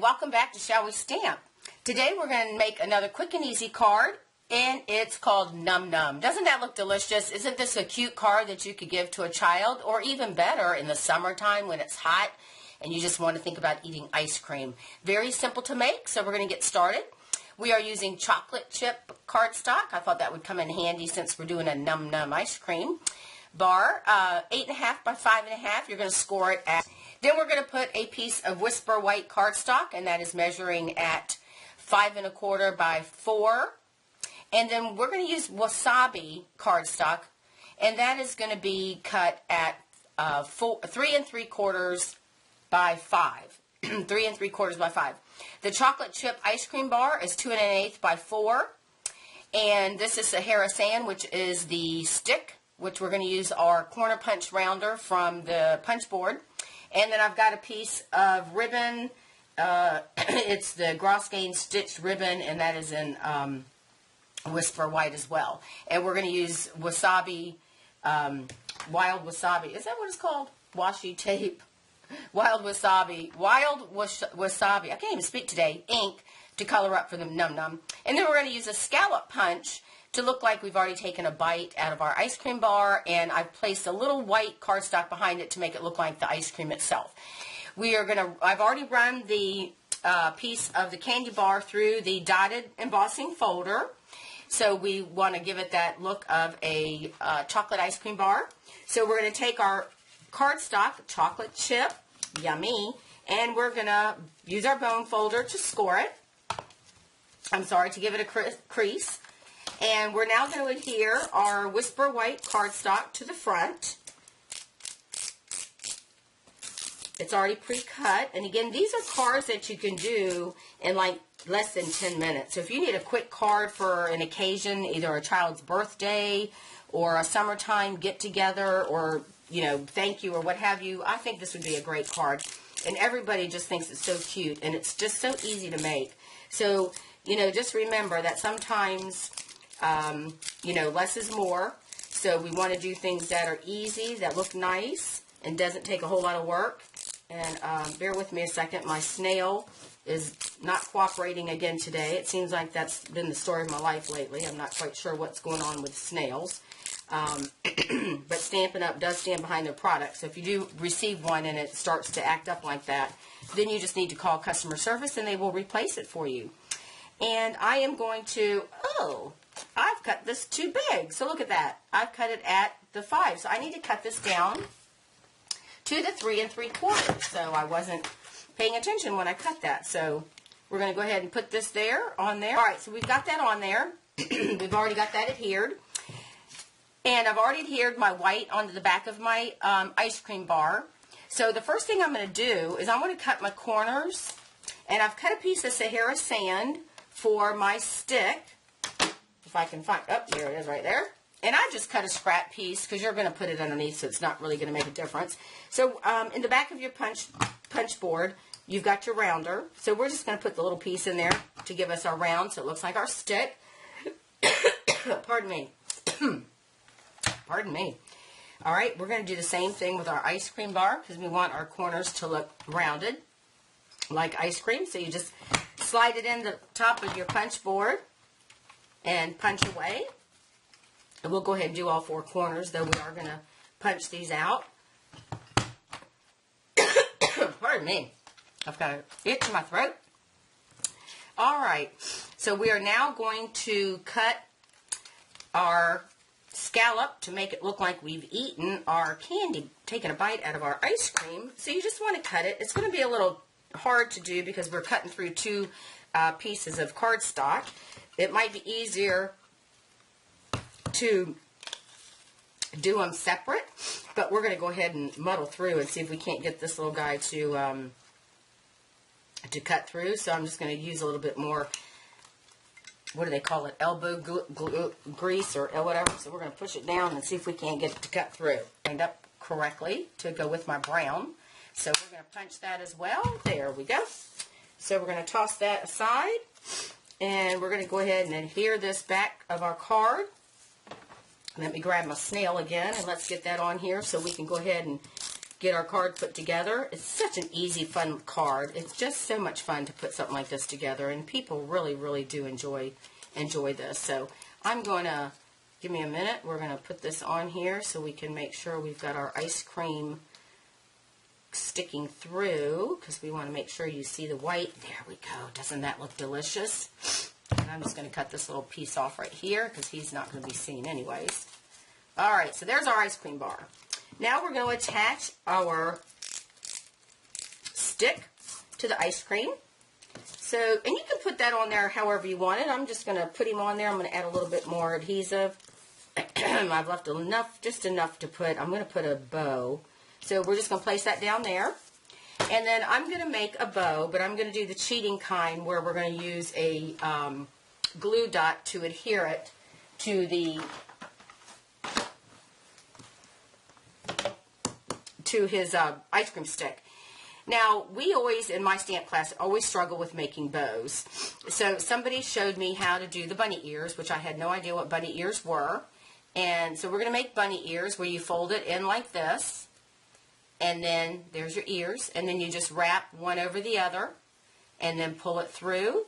welcome back to Shall We Stamp. Today we're going to make another quick and easy card, and it's called Num Num. Doesn't that look delicious? Isn't this a cute card that you could give to a child, or even better in the summertime when it's hot and you just want to think about eating ice cream? Very simple to make, so we're going to get started. We are using chocolate chip cardstock. I thought that would come in handy since we're doing a Num Num ice cream bar. 8.5 by 5.5. You're going to score it at. Then we're going to put a piece of Whisper White cardstock, and that is measuring at 5.25 by 4. And then we're going to use Wasabi cardstock, and that is going to be cut at 3 3/4 by 5. 3 3/4 by 5. The chocolate chip ice cream bar is 2 1/8 by 4. And this is Sahara Sand, which is the stick, which we're going to use our corner punch rounder from the punch board. And then I've got a piece of ribbon. It's the Grosgain stitched ribbon, and that is in Whisper White as well. And we're going to use Wasabi, Wild Wasabi. Is that what it's called? Washi tape. Wild Wasabi. Wasabi. I can't even speak today. Ink to color up for the Num Num. And then we're going to use a scallop punch to look like we've already taken a bite out of our ice cream bar, and I've placed a little white cardstock behind it to make it look like the ice cream itself. I've already run the piece of the candy bar through the dotted embossing folder, so we want to give it that look of a chocolate ice cream bar. So we're going to take our cardstock, chocolate chip, yummy, and we're going to use our bone folder to score it. To give it a crease. And we're now going to adhere our Whisper White cardstock to the front. It's already pre-cut. And again, these are cards that you can do in like less than 10 minutes. So if you need a quick card for an occasion, either a child's birthday or a summertime get-together or, thank you or what have you, I think this would be a great card. And everybody just thinks it's so cute, and it's just so easy to make. So, just remember that sometimes less is more. So we want to do things that are easy, that look nice, and doesn't take a whole lot of work. And bear with me a second. My snail is not cooperating again today. It seems like that's been the story of my life lately. I'm not quite sure what's going on with snails. But Stampin' Up! Does stand behind their product. So if you do receive one and it starts to act up like that, then you just need to call customer service and they will replace it for you. And I am going to, I've cut this too big. So look at that. I've cut it at the 5. So I need to cut this down to the 3 3/4. So I wasn't paying attention when I cut that. So we're going to go ahead and put this on there. All right, so we've got that on there. We've already got that adhered. And I've already adhered my white onto the back of my ice cream bar. So the first thing I'm going to do is I'm going to cut my corners. And I've cut a piece of Sahara Sand for my stick. If I can find, there it is right there. And I just cut a scrap piece because you're going to put it underneath, so it's not really going to make a difference. So in the back of your punch board, you've got your rounder. So we're just going to put the little piece in there to give us our round, so it looks like our stick. Pardon me. Pardon me. All right, we're going to do the same thing with our ice cream bar because we want our corners to look rounded like ice cream. So you just slide it in the top of your punch board and punch away. And we'll go ahead and do all 4 corners, though we are going to punch these out. Pardon me. I've got an itch in my throat. All right. So we are now going to cut our scallop to make it look like we've eaten our candy, taken a bite out of our ice cream. So you just want to cut it. It's going to be a little hard to do because we're cutting through 2 pieces of cardstock. It might be easier to do them separate, but we're going to go ahead and muddle through and see if we can't get this little guy to cut through. So I'm just going to use a little bit more, what do they call it, elbow grease or whatever. So we're going to push it down and see if we can't get it to cut through. Lined up correctly to go with my brown. So we're going to punch that as well. There we go. So we're going to toss that aside. And we're going to go ahead and adhere this back of our card. Let me grab my snail again and let's get that on here so we can go ahead and get our card put together. It's such an easy, fun card. It's just so much fun to put something like this together, and people really, really do enjoy this. So I'm going to, give me a minute, we're going to put this on here so we can make sure we've got our ice cream sticking through, because we want to make sure you see the white. There we go. Doesn't that look delicious? And I'm just going to cut this little piece off right here because he's not going to be seen anyways. All right, so there's our ice cream bar. Now we're going to attach our stick to the ice cream. So, and you can put that on there however you want it. I'm just going to put him on there. I'm going to add a little bit more adhesive. I've left enough, just enough to put, I'm going to put a bow. So we're just going to place that down there. And then I'm going to make a bow, but I'm going to do the cheating kind where we're going to use a glue dot to adhere it to the his ice cream stick. Now, we always, in my stamp class, always struggle with making bows. So somebody showed me how to do the bunny ears, which I had no idea what bunny ears were. And so we're going to make bunny ears where you fold it in like this. And then there's your ears. And then you just wrap one over the other. And then pull it through.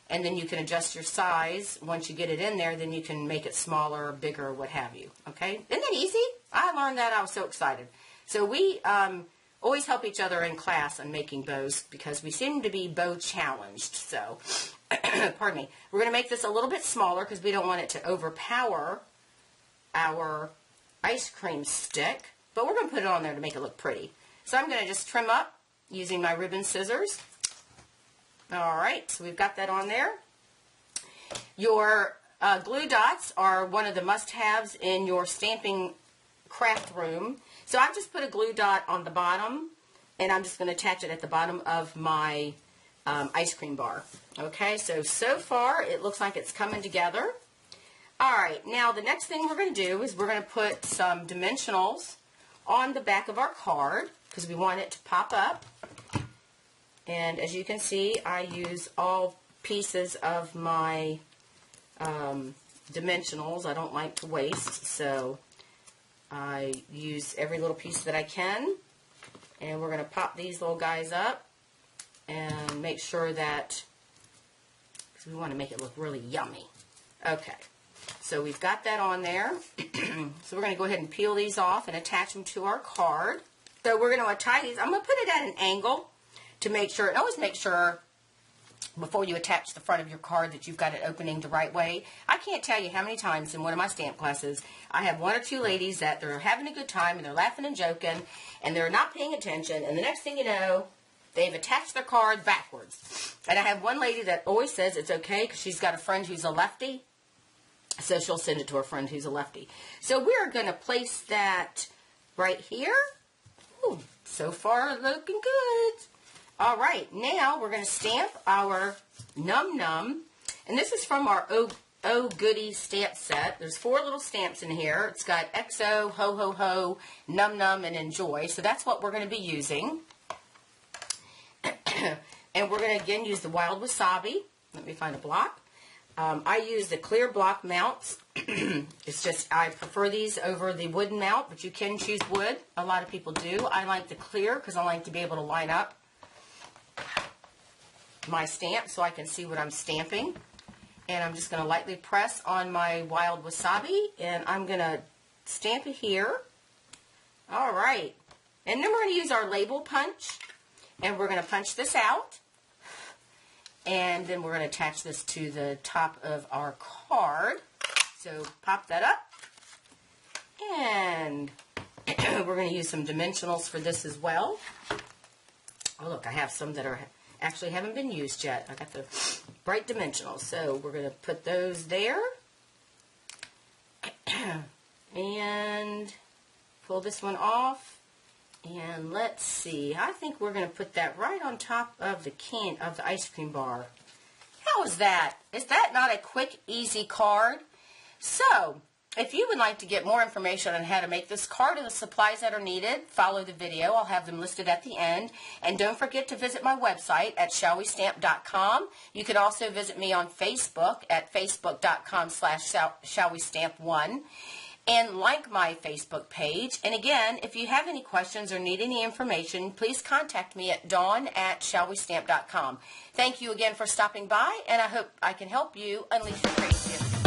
And then you can adjust your size. Once you get it in there, then you can make it smaller, bigger, what have you. Okay? Isn't that easy? I learned that. I was so excited. So we always help each other in class on making bows because we seem to be bow challenged. So, pardon me. We're going to make this a little bit smaller because we don't want it to overpower our ice cream stick. But we're going to put it on there to make it look pretty. So I'm going to just trim up using my ribbon scissors. Alright, so we've got that on there. Your glue dots are one of the must-haves in your stamping craft room. So I've just put a glue dot on the bottom, and I'm just going to attach it at the bottom of my ice cream bar. Okay, so far it looks like it's coming together. Alright, now the next thing we're going to do is we're going to put some dimensionals on the back of our card because we want it to pop up. And as you can see, I use all pieces of my dimensionals. I don't like to waste, so I use every little piece that I can. And we're going to pop these little guys up and make sure that, because we want to make it look really yummy. Okay, so we've got that on there. So we're going to go ahead and peel these off and attach them to our card. So we're going to tie these. I'm going to put it at an angle to make sure, and always make sure before you attach the front of your card that you've got it opening the right way. I can't tell you how many times in one of my stamp classes I have one or two ladies that they're having a good time and they're laughing and joking and they're not paying attention, and the next thing you know, they've attached their card backwards. And I have one lady that always says it's okay because she's got a friend who's a lefty, so she'll send it to her friend who's a lefty. So we're going to place that right here. Ooh, so far looking good. All right, now we're going to stamp our Num Num, and this is from our Oh Goody stamp set. There's 4 little stamps in here. It's got XO, Ho Ho Ho, Num Num, and Enjoy. So that's what we're going to be using. And we're going to again use the Wild Wasabi. Let me find a block. I use the clear block mounts. It's just, I prefer these over the wooden mount, but you can choose wood. A lot of people do. I like the clear because I like to be able to line up my stamp so I can see what I'm stamping. And I'm just going to lightly press on my Wild Wasabi, and I'm going to stamp it here. All right. And then we're going to use our label punch, and we're going to punch this out. And then we're going to attach this to the top of our card. So pop that up. And we're going to use some dimensionals for this as well. Oh, look, I have some that are actually haven't been used yet. I got the bright dimensionals. So we're going to put those there. And pull this one off. And let's see. I think we're going to put that right on top of the can of the ice cream bar. How is that? Is that not a quick, easy card? So, if you would like to get more information on how to make this card and the supplies that are needed, follow the video. I'll have them listed at the end. And don't forget to visit my website at shallwestamp.com. You can also visit me on Facebook at facebook.com/shallwestamp1. and like my Facebook page. And again, if you have any questions or need any information, please contact me at dawn@shallwestamp.com. Thank you again for stopping by, and I hope I can help you unleash your creativity.